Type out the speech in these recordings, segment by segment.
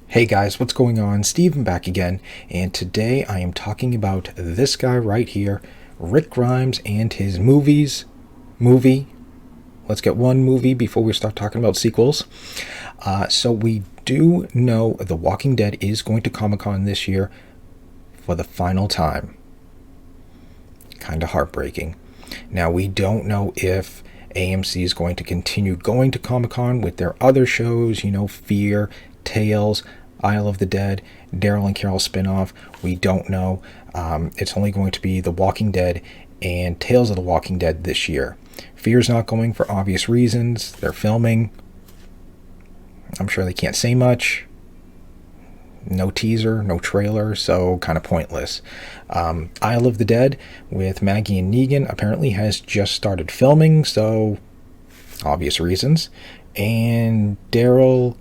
Hey guys, what's going on? Steven back again, and today I am talking about this guy right here, Rick Grimes, and his movie. Let's get one movie before we start talking about sequels. So we do know The Walking Dead is going to Comic-Con this year for the final time. Kind of heartbreaking. Now we don't know if AMC is going to continue going to Comic-Con with their other shows, Fear, Tales, Isle of the Dead, Daryl and Carol spinoff. We don't know. It's only going to be The Walking Dead and Tales of the Walking Dead this year. Fear's not going for obvious reasons. They're filming. I'm sure they can't say much. No teaser, no trailer, so kind of pointless. Isle of the Dead with Maggie and Negan apparently has just started filming, so obvious reasons. And Daryl,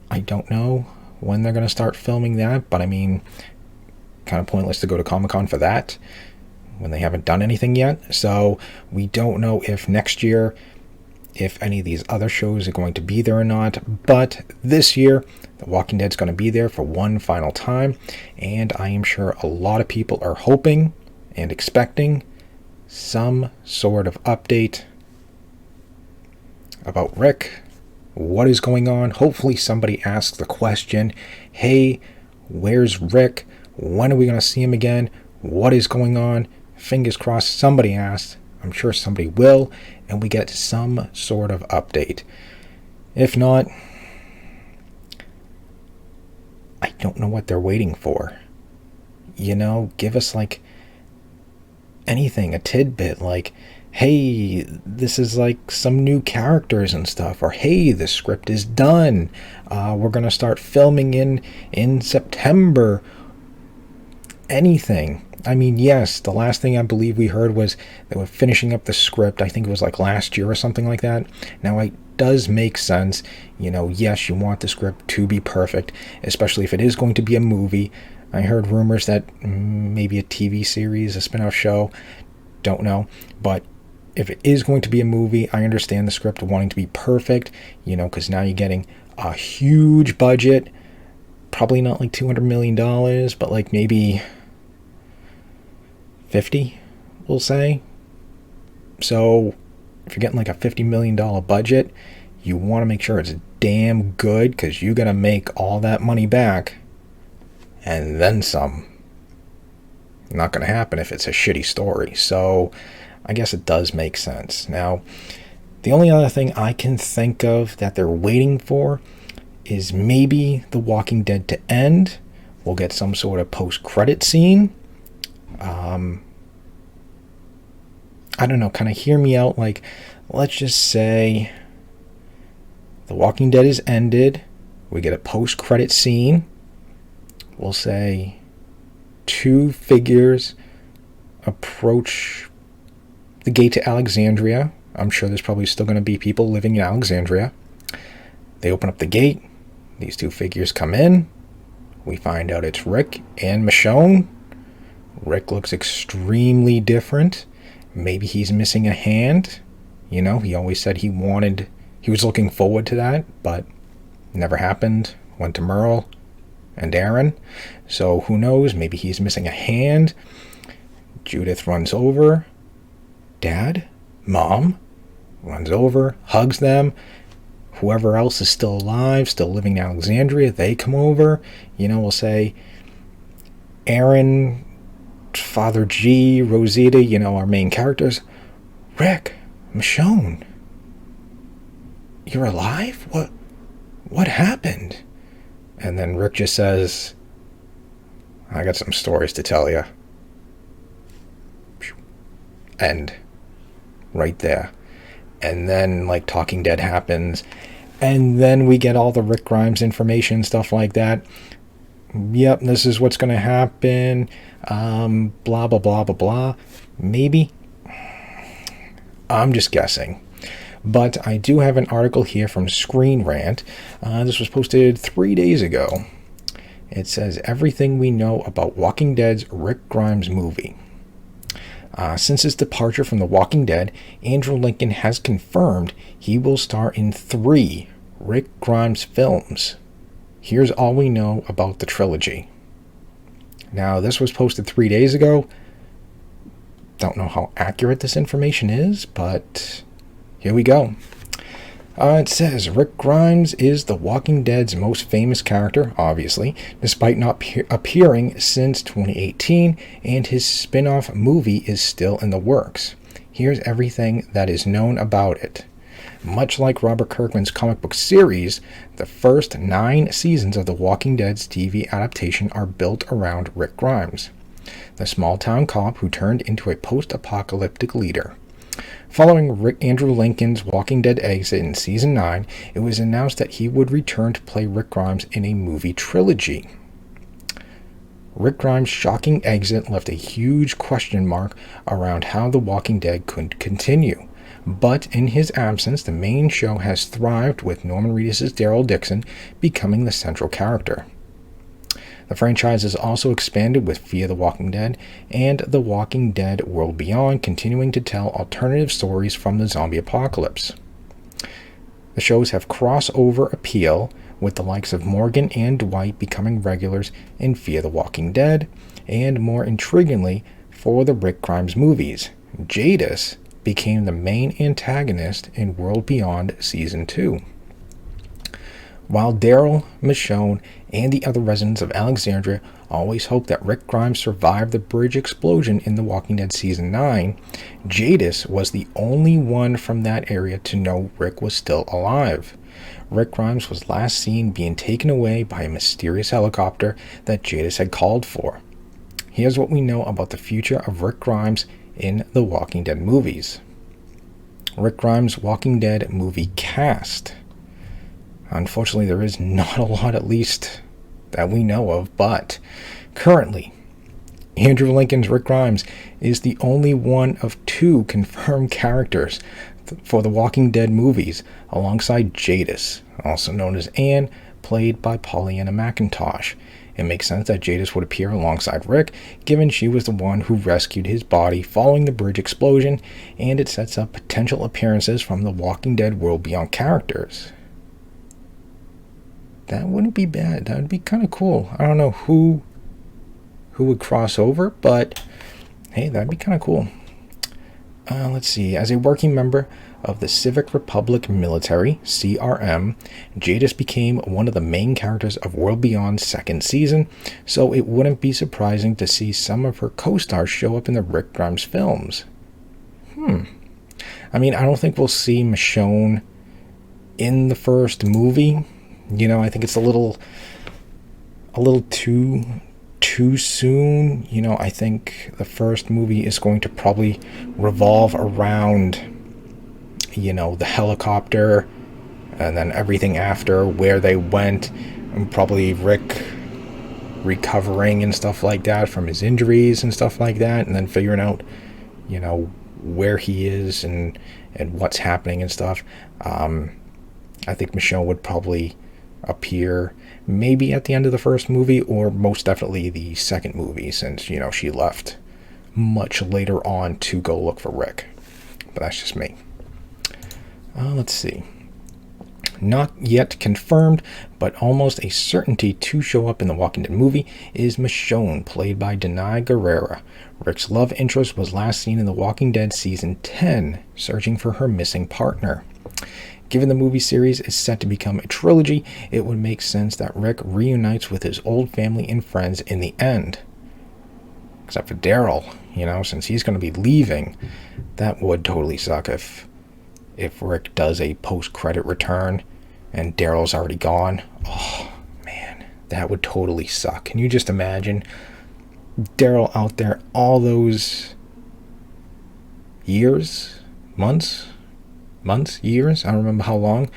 I don't know when they're going to start filming that, but I mean, kind of pointless to go to Comic-Con for that when they haven't done anything yet. So we don't know if next year, if any of these other shows are going to be there or not. But this year, The Walking Dead's going to be there for one final time, and I am sure a lot of people are hoping and expecting some sort of update about Rick. What is going on? Hopefully somebody asks the question, hey, where's Rick? When are we going to see him again? What is going on? Fingers crossed somebody asks. I'm sure somebody will, and we get some sort of update. If not, I don't know what they're waiting for. Give us like anything, a tidbit, like, hey, this is like some new characters and stuff, or hey, the script is done. We're going to start filming in September. Anything. I mean, yes, the last thing I believe we heard was they were finishing up the script. I think it was like last year or something like that. Now, it does make sense. Yes, you want the script to be perfect, especially if it is going to be a movie. I heard rumors that maybe a TV series, a spin-off show. Don't know. But if it is going to be a movie, I understand the script wanting to be perfect, because now you're getting a huge budget. Probably not like $200 million, but like maybe 50, we'll say. So if you're getting like a $50 million budget, you want to make sure it's damn good, because you're going to make all that money back and then some. Not going to happen if it's a shitty story. So I guess it does make sense. Now, the only other thing I can think of that they're waiting for is maybe The Walking Dead to end. We'll get some sort of post-credit scene. I don't know, kind of hear me out. Like, let's just say The Walking Dead is ended. We get a post-credit scene. We'll say 2 figures approach the gate to Alexandria. I'm sure there's probably still going to be people living in Alexandria. They open up the gate. These 2 figures come in. We find out it's Rick and Michonne. Rick looks extremely different. Maybe he's missing a hand. He always said he was looking forward to that, but never happened. Went to Merle and Aaron. So who knows? Maybe he's missing a hand. Judith runs over. Dad? Mom? Runs over, hugs them. Whoever else is still alive, still living in Alexandria, they come over. We'll say Aaron, Father G, Rosita, our main characters. Rick, Michonne, you're alive? What happened? And then Rick just says, I got some stories to tell you. End. Right there. And then like Talking Dead happens, and then we get all the Rick Grimes information, stuff like that. Yep, this is what's going to happen. Blah, blah, blah, blah, blah. Maybe. I'm just guessing. But I do have an article here from Screen Rant. This was posted 3 days ago. It says, everything we know about Walking Dead's Rick Grimes movie. Since his departure from The Walking Dead, Andrew Lincoln has confirmed he will star in 3 Rick Grimes films. Here's all we know about the trilogy. Now, this was posted 3 days ago. Don't know how accurate this information is, but here we go. It says, Rick Grimes is The Walking Dead's most famous character, obviously, despite not appearing since 2018, and his spin-off movie is still in the works. Here's everything that is known about it. Much like Robert Kirkman's comic book series, the first 9 seasons of The Walking Dead's TV adaptation are built around Rick Grimes, the small-town cop who turned into a post-apocalyptic leader. Following Andrew Lincoln's Walking Dead exit in Season 9, it was announced that he would return to play Rick Grimes in a movie trilogy. Rick Grimes' shocking exit left a huge question mark around how The Walking Dead could continue. But in his absence, the main show has thrived, with Norman Reedus' Daryl Dixon becoming the central character. The franchise has also expanded with Fear the Walking Dead and The Walking Dead World Beyond, continuing to tell alternative stories from the zombie apocalypse. The shows have crossover appeal, with the likes of Morgan and Dwight becoming regulars in Fear the Walking Dead, and more intriguingly, for the Rick Grimes movies, Jadis became the main antagonist in World Beyond Season 2. While Daryl, Michonne, and the other residents of Alexandria always hoped that Rick Grimes survived the bridge explosion in The Walking Dead Season 9, Jadis was the only one from that area to know Rick was still alive. Rick Grimes was last seen being taken away by a mysterious helicopter that Jadis had called for. Here's what we know about the future of Rick Grimes in The Walking Dead movies. Rick Grimes' Walking Dead movie cast. Unfortunately, there is not a lot, at least, that we know of, but currently, Andrew Lincoln's Rick Grimes is the only one of 2 confirmed characters for the Walking Dead movies, alongside Jadis, also known as Anne, played by Pollyanna McIntosh. It makes sense that Jadis would appear alongside Rick, given she was the one who rescued his body following the bridge explosion, and it sets up potential appearances from the Walking Dead World Beyond characters. That wouldn't be bad. That would be kind of cool. I don't know who would cross over, but hey, that'd be kind of cool. Let's see. As a working member of the Civic Republic Military, CRM, Jadis became one of the main characters of World Beyond's 2nd season, so it wouldn't be surprising to see some of her co-stars show up in the Rick Grimes films. I mean, I don't think we'll see Michonne in the first movie. You know, I think it's a little too soon. You know, I think the first movie is going to probably revolve around, you know, the helicopter, and then everything after, where they went, and probably Rick recovering and stuff like that from his injuries and stuff like that, and then figuring out, you know, where he is and what's happening and stuff. I think Michonne would probably appear maybe at the end of the first movie, or most definitely the second movie, since, you know, she left much later on to go look for Rick. But that's just me. Let's see. Not yet confirmed, but almost a certainty to show up in the Walking Dead movie is Michonne, played by Denai Guerrera. Rick's love interest was last seen in The Walking Dead Season 10, searching for her missing partner. Given the movie series is set to become a trilogy, it would make sense that Rick reunites with his old family and friends in the end. Except for Daryl, you know, since he's going to be leaving. That would totally suck if Rick does a post-credit return and Daryl's already gone. Oh, man, that would totally suck. Can you just imagine Daryl out there all those years, months, years, I don't remember how long,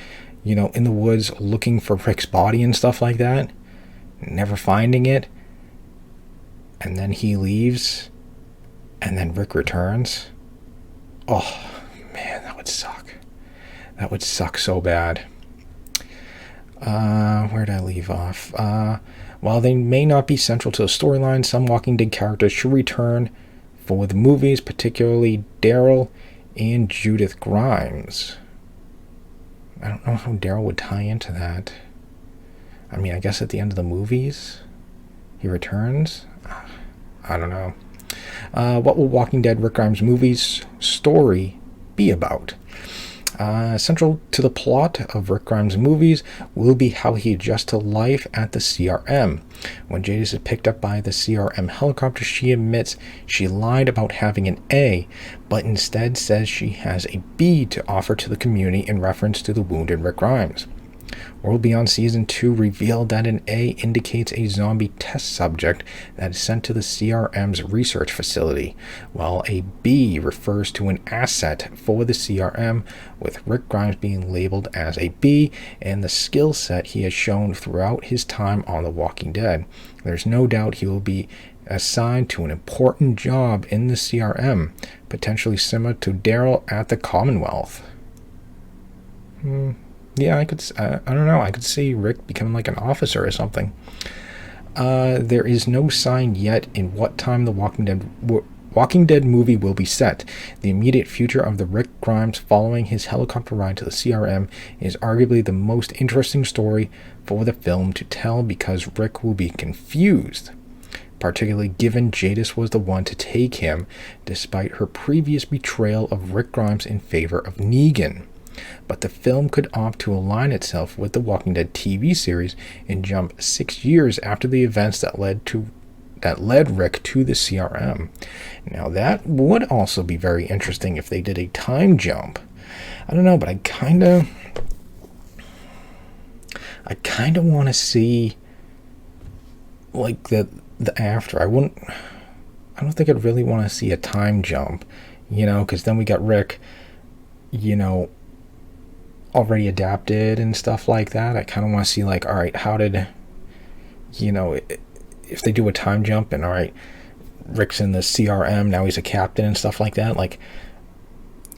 you know, in the woods looking for Rick's body and stuff like that, never finding it, and then he leaves, and then Rick returns. Oh, man, that would suck. That would suck so bad. Where did I leave off? While they may not be central to the storyline, some Walking Dead characters should return for the movies, particularly Daryl and Judith Grimes. I don't know how Daryl would tie into that. I mean, I guess at the end of the movies, he returns. I don't know. What will Walking Dead Rick Grimes movie's story be about? Central to the plot of Rick Grimes' movies will be how he adjusts to life at the CRM. When Jadis is picked up by the CRM helicopter, she admits she lied about having an A, but instead says she has a B to offer to the community in reference to the wounded Rick Grimes. World Beyond Season 2 revealed that an A indicates a zombie test subject that is sent to the CRM's research facility, while a B refers to an asset for the CRM, with Rick Grimes being labeled as a B and the skill set he has shown throughout his time on The Walking Dead. There's no doubt he will be assigned to an important job in the CRM, potentially similar to Daryl at the Commonwealth. Yeah, I don't know, I could see Rick becoming like an officer or something. There is no sign yet in what time the Walking Dead movie will be set. The immediate future of the Rick Grimes following his helicopter ride to the CRM is arguably the most interesting story for the film to tell, because Rick will be confused, particularly given Jadis was the one to take him, despite her previous betrayal of Rick Grimes in favor of Negan. But the film could opt to align itself with the Walking Dead TV series and jump 6 years after the events that led Rick to the CRM. Now that would also be very interesting if they did a time jump. I don't know, but I kind of want to see like the after. I don't think I'd really want to see a time jump, because then we got Rick, already adapted and stuff like that. I kind of want to see, like, all right, how did, if they do a time jump and, all right, Rick's in the CRM, now he's a captain and stuff like that, like,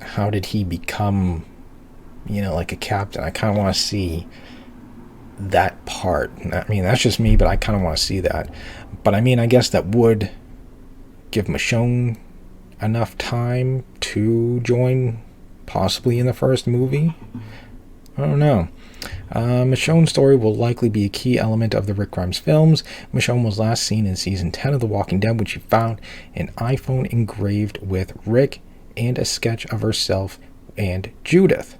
how did he become, like a captain? I kind of want to see that part. I mean, that's just me, but I kind of want to see that. But I mean, I guess that would give Michonne enough time to join possibly in the first movie. I don't know. Michonne's story will likely be a key element of the Rick Grimes films. Michonne was last seen in season 10 of The Walking Dead, when she found an iPhone engraved with Rick and a sketch of herself and Judith.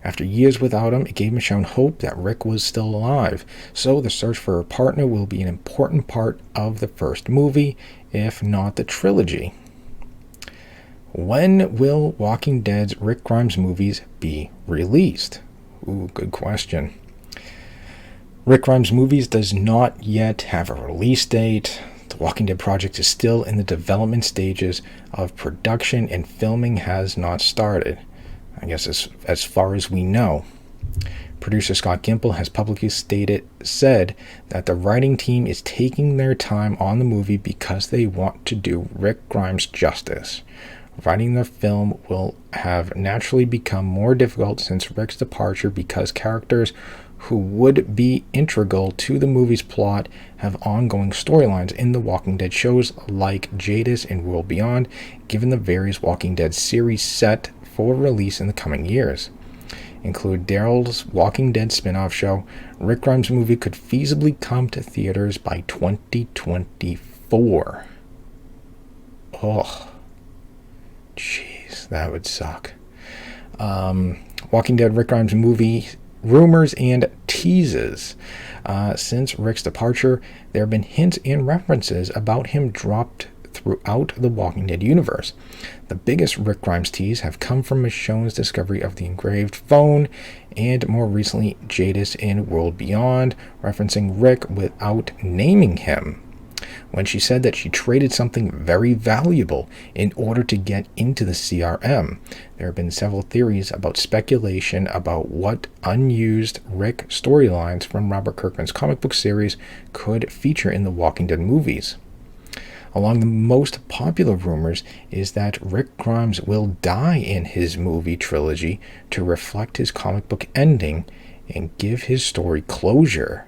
After years without him, it gave Michonne hope that Rick was still alive. So the search for her partner will be an important part of the first movie, if not the trilogy. When will Walking Dead's Rick Grimes movies be released? Ooh, good question. Rick Grimes movies does not yet have a release date. The Walking Dead project is still in the development stages of production, and filming has not started, I guess as far as we know. Producer Scott Gimple has publicly said that the writing team is taking their time on the movie because they want to do Rick Grimes justice. Writing the film will have naturally become more difficult since Rick's departure, because characters who would be integral to the movie's plot have ongoing storylines in the Walking Dead shows like Jadis and World Beyond, given the various Walking Dead series set for release in the coming years. Include Daryl's Walking Dead spin-off show, Rick Grimes' movie could feasibly come to theaters by 2024. Oh. Jeez, that would suck. Walking Dead Rick Grimes movie rumors and teases. Since Rick's departure, there have been hints and references about him dropped throughout the Walking Dead universe. The biggest Rick Grimes tease have come from Michonne's discovery of the engraved phone, and more recently Jadis in World Beyond, referencing Rick without naming him, when she said that she traded something very valuable in order to get into the CRM. There have been several theories about speculation about what unused Rick storylines from Robert Kirkman's comic book series could feature in the Walking Dead movies. Among the most popular rumors is that Rick Grimes will die in his movie trilogy to reflect his comic book ending and give his story closure.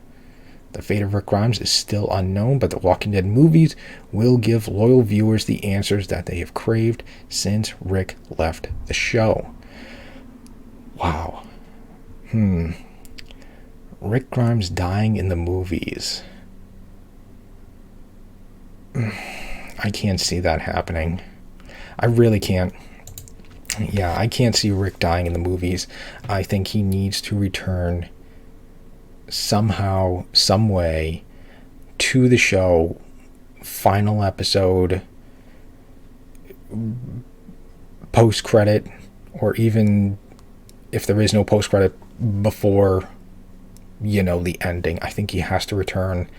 The fate of Rick Grimes is still unknown, but the Walking Dead movies will give loyal viewers the answers that they have craved since Rick left the show. Wow. Rick Grimes dying in the movies. I can't see that happening. I really can't. Yeah, I can't see Rick dying in the movies. I think he needs to return somehow, some way, to the show. Final episode, post credit, or even if there is no post credit, before the ending. I think he has to return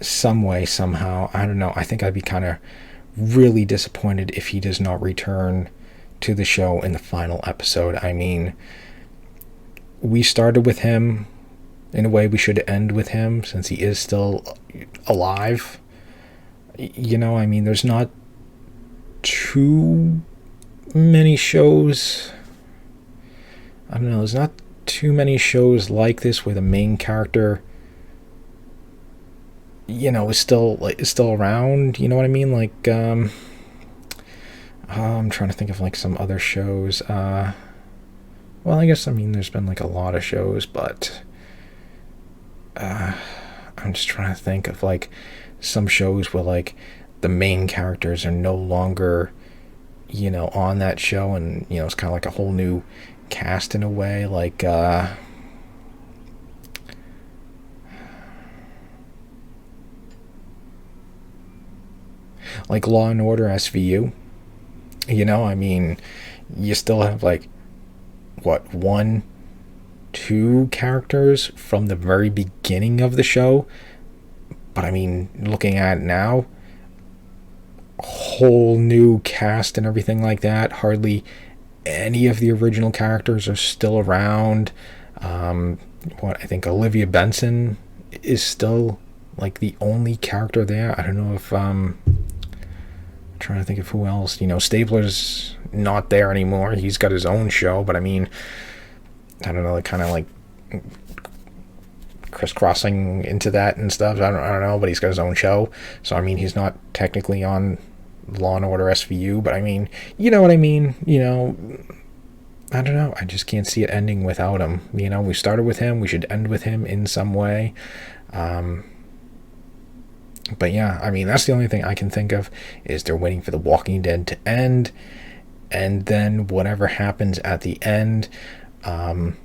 some way, somehow. I don't know. I think I'd be kind of really disappointed if he does not return to the show in the final episode. I mean, we started with him. In a way, we should end with him, since he is still alive. I mean, there's not too many shows. I don't know, there's not too many shows like this where the main character, is still around. You know what I mean? Like, I'm trying to think of like some other shows. Well, I guess, there's been like a lot of shows, but I'm just trying to think of like some shows where like the main characters are no longer on that show, and it's kind of like a whole new cast in a way, like Law and Order SVU. You still have like what, one, two characters from the very beginning of the show, but looking at it now, whole new cast and everything like that. Hardly any of the original characters are still around. I think Olivia Benson is still like the only character there. I don't know if I'm trying to think of who else. Stabler's not there anymore. He's got his own show, but I don't know, kind of like crisscrossing into that and stuff. I don't know, but he's got his own show, so he's not technically on Law and Order SVU, but you know what I mean. I don't know. I just can't see it ending without him. We started with him. We should end with him in some way. But yeah, that's the only thing I can think of, is they're waiting for The Walking Dead to end, and then whatever happens at the end, if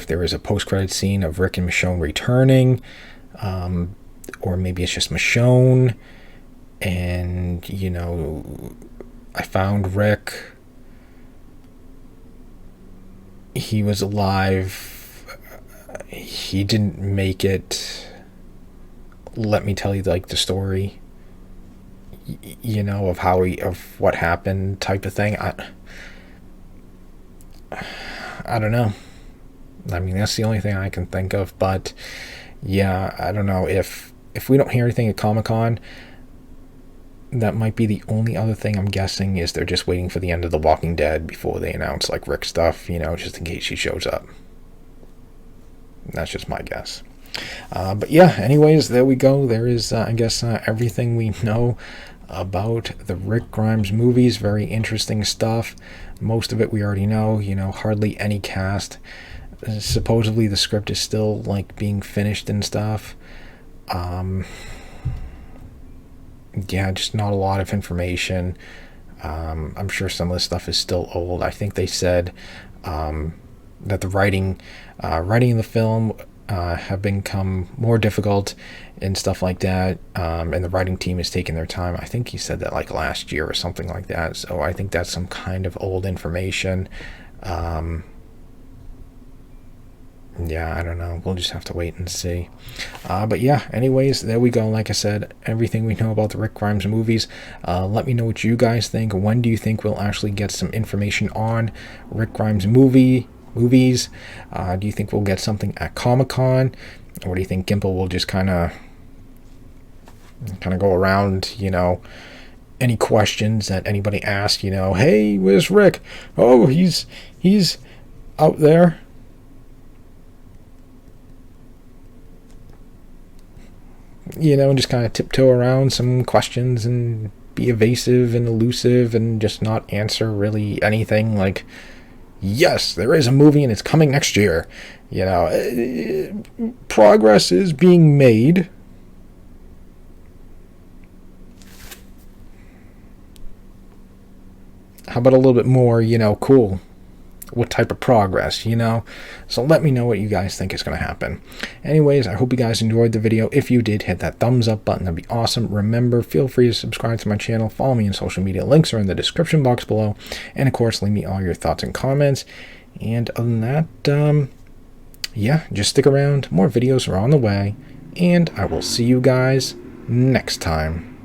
there is a post-credit scene of Rick and Michonne returning, or maybe it's just Michonne, and, I found Rick. He was alive. He didn't make it. Let me tell you, like, the story, of of what happened, type of thing. I don't know. That's the only thing I can think of. But yeah, I don't know, if we don't hear anything at Comic-Con, that might be the only other thing. I'm guessing is they're just waiting for the end of The Walking Dead before they announce like Rick stuff, just in case he shows up. That's just my guess. But yeah, anyways, there we go. There is, I guess, everything we know about the Rick Grimes movies. Very interesting stuff. Most of it we already know. Hardly any cast. Supposedly the script is still like being finished and stuff. Yeah, just not a lot of information. I'm sure some of this stuff is still old. I think they said that the writing in the film have become more difficult and stuff like that, and the writing team is taking their time. I think he said that like last year or something like that, so I think that's some kind of old information. Yeah, I don't know. We'll just have to wait and see. But yeah, anyways, there we go. Like I said, everything we know about the Rick Grimes movies. Let me know what you guys think. When do you think we'll actually get some information on Rick Grimes movies? Do you think we'll get something at Comic-Con? Or do you think Gimple will just kind of go around, any questions that anybody asks, hey, where's Rick? Oh, he's out there. And just kind of tiptoe around some questions and be evasive and elusive and just not answer really anything. Like, Yes, there is a movie and it's coming next year. Progress is being made. How about a little bit more, cool? What type of progress, So let me know what you guys think is going to happen. Anyways, I hope you guys enjoyed the video. If you did, hit that thumbs up button. That'd be awesome. Remember, feel free to subscribe to my channel. Follow me on social media. Links are in the description box below. And of course, leave me all your thoughts and comments. And other than that, yeah, just stick around. More videos are on the way. And I will see you guys next time.